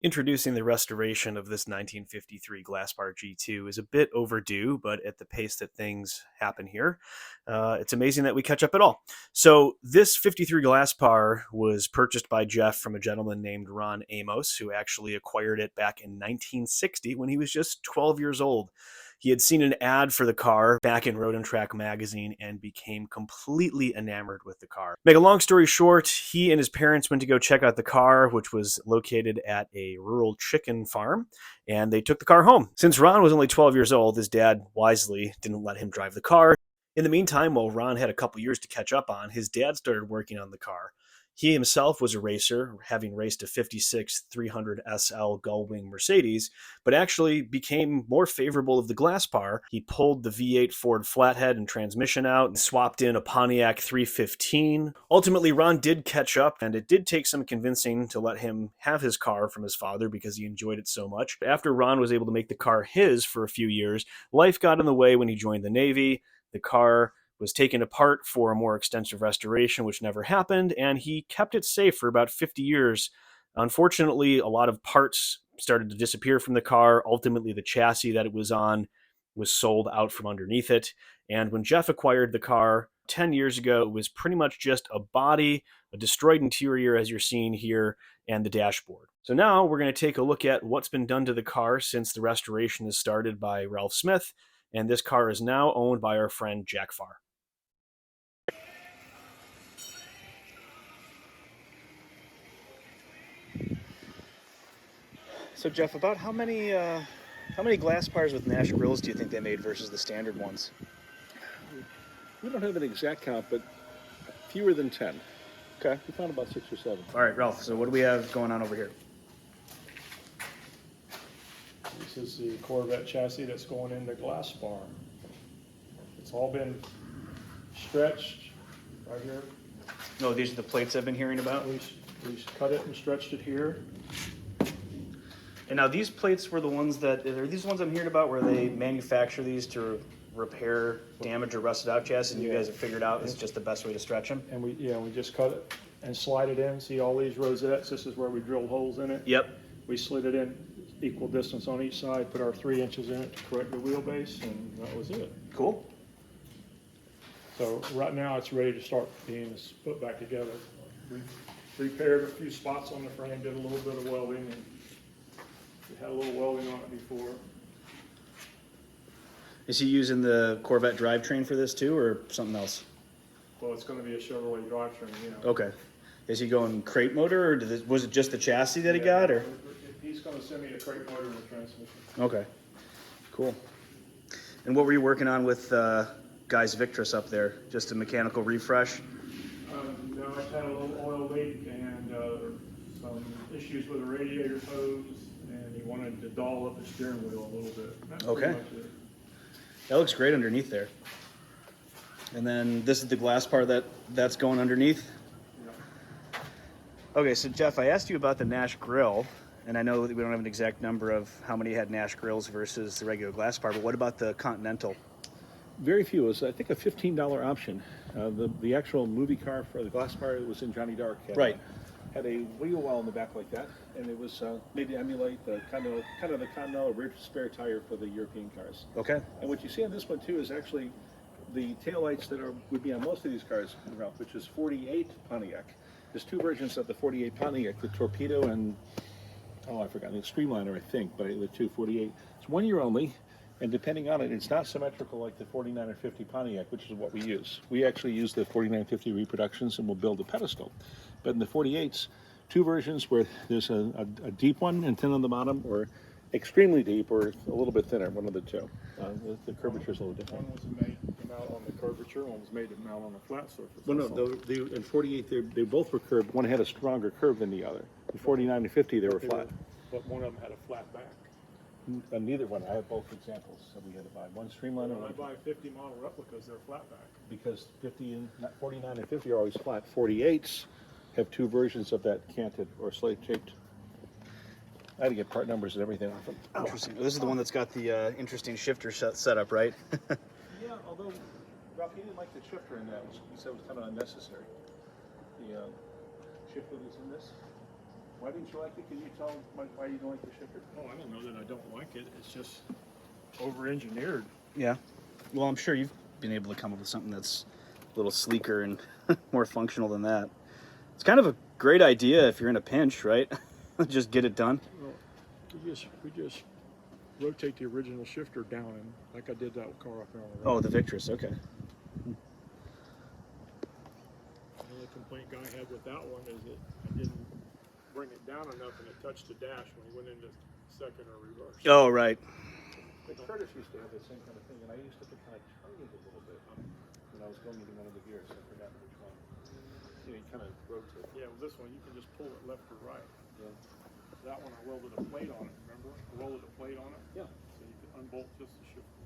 Introducing the restoration of this 1953 Glasspar G2 is a bit overdue, but at the pace that things happen here, it's amazing that we catch up at all. So this 53 Glasspar was purchased by Jeff from a gentleman named Ron Amos, who actually acquired it back in 1960 when he was just 12 years old. He had seen an ad for the car back in Road and Track magazine and became completely enamored with the car. Make a long story short, he and his parents went to go check out the car, which was located at a rural chicken farm, and they took the car home. Since Ron was only 12 years old, his dad wisely didn't let him drive the car. In the meantime, while Ron had a couple years to catch up on, his dad started working on the car. He himself was a racer, having raced a 56 300 SL Gullwing Mercedes, but actually became more favorable of the Glasspar. He pulled the V8 Ford flathead and transmission out and swapped in a Pontiac 315. Ultimately, Ron did catch up, and it did take some convincing to let him have his car from his father because he enjoyed it so much. After Ron was able to make the car his for a few years, life got in the way when he joined the Navy. The car was taken apart for a more extensive restoration, which never happened, and he kept it safe for about 50 years. Unfortunately, a lot of parts started to disappear from the car. Ultimately, the chassis that it was on was sold out from underneath it. And when Jeff acquired the car 10 years ago, it was pretty much just a body, a destroyed interior, as you're seeing here, and the dashboard. So now we're going to take a look at what's been done to the car since the restoration is started by Ralph Smith. And this car is now owned by our friend Jack Farr. So Jeff, about how many Glasspars with Nash grills do you think they made versus the standard ones? We don't have an exact count, but fewer than 10. Okay. We found about 6 or 7. All right, Ralph, so what do we have going on over here? This is the Corvette chassis that's going in the Glasspar. It's all been stretched right here. No, these are the plates I've been hearing about? We cut it and stretched it here. And now these plates were the ones that, are these the ones I'm hearing about where they manufacture these to repair damaged or rusted out chassis, and you guys have figured out it's just the best way to stretch them? And we just cut it and slide it in. See all these rosettes? This is where we drilled holes in it. Yep. We slid it in equal distance on each side, put our 3 inches in it to correct the wheelbase, and that was it. Cool. So right now it's ready to start being put back together. We repaired a few spots on the frame, did a little bit of welding, and we had a little welding on it before. Is he using the Corvette drivetrain for this too, or something else? Well, it's going to be a Chevrolet drivetrain, Okay. Is he going crate motor, or was it just the chassis that he got, or? He's going to send me a crate motor and a transmission. Okay, cool. And what were you working on with Guy's Victress up there? Just a mechanical refresh? No, I had a little oil leak and some issues with the radiator hose, and he wanted to doll up the steering wheel a little bit. That's okay. pretty much it. That looks great underneath there. And then this is the Glasspar that's going underneath? Yeah. Okay, so Jeff, I asked you about the Nash grill, and I know that we don't have an exact number of how many had Nash grills versus the regular Glasspar, but what about the Continental? Very few. It was, I think, a $15 option. The actual movie car for the Glasspar was in Johnny Dark. Had a wheel well in the back like that, and it was made to emulate the kind of the Continental rear spare tire for the European cars. Okay. And what you see on this one too is actually the taillights that would be on most of these cars, Ralph, which is 48 Pontiac. There's 2 versions of the 48 Pontiac, the Torpedo and, I forgot, the Streamliner, I think, but the 248. It's 1 year only, and depending on it, it's not symmetrical like the 49 or 50 Pontiac, which is what we use. We actually use the 4950 reproductions, and we'll build a pedestal. But in the 48s, 2 versions where there's a deep one and thin on the bottom, or extremely deep, or a little bit thinner, one of the two. The curvature is a little different. One was made to mount on the curvature, one was made to mount on a flat surface. Well, no, in 48, they both were curved. One had a stronger curve than the other. In 49 and 50, they were flat. But one of them had a flat back. Neither one. I have both examples, so we had to buy one Streamliner. I buy 50 model replicas, they're flat back. Because 49 and 50 are always flat. 48s have 2 versions of that canted or slate shaped. I had to get part numbers and everything off them. Interesting. Well, this is the one that's got the interesting shifter setup, right? Yeah, although Ralph, he didn't like the shifter in that. He said it was kind of unnecessary. The shifter that's in this. Why didn't you like it? Can you tell why you don't like the shifter? Oh, I don't know that I don't like it. It's just over-engineered. Yeah. Well, I'm sure you've been able to come up with something that's a little sleeker and more functional than that. It's kind of a great idea if you're in a pinch, right? Just get it done. Well, we just rotate the original shifter down, and like I did that car up there on the right. Oh, the Victress. Okay. The only complaint Guy had with that one is that I didn't bring it down enough and it touched the dash when he went into second or reverse. Oh, right. The Curtis used to have the same kind of thing, and I used to kind of turn it a little bit when I was going into one of the gears. I forgot which one. You know, you kind of rotate. Yeah, well, this one you can just pull it left or right. Yeah. That one I welded a plate on it, remember? I welded a plate on it. Yeah. So you can unbolt just the shifter.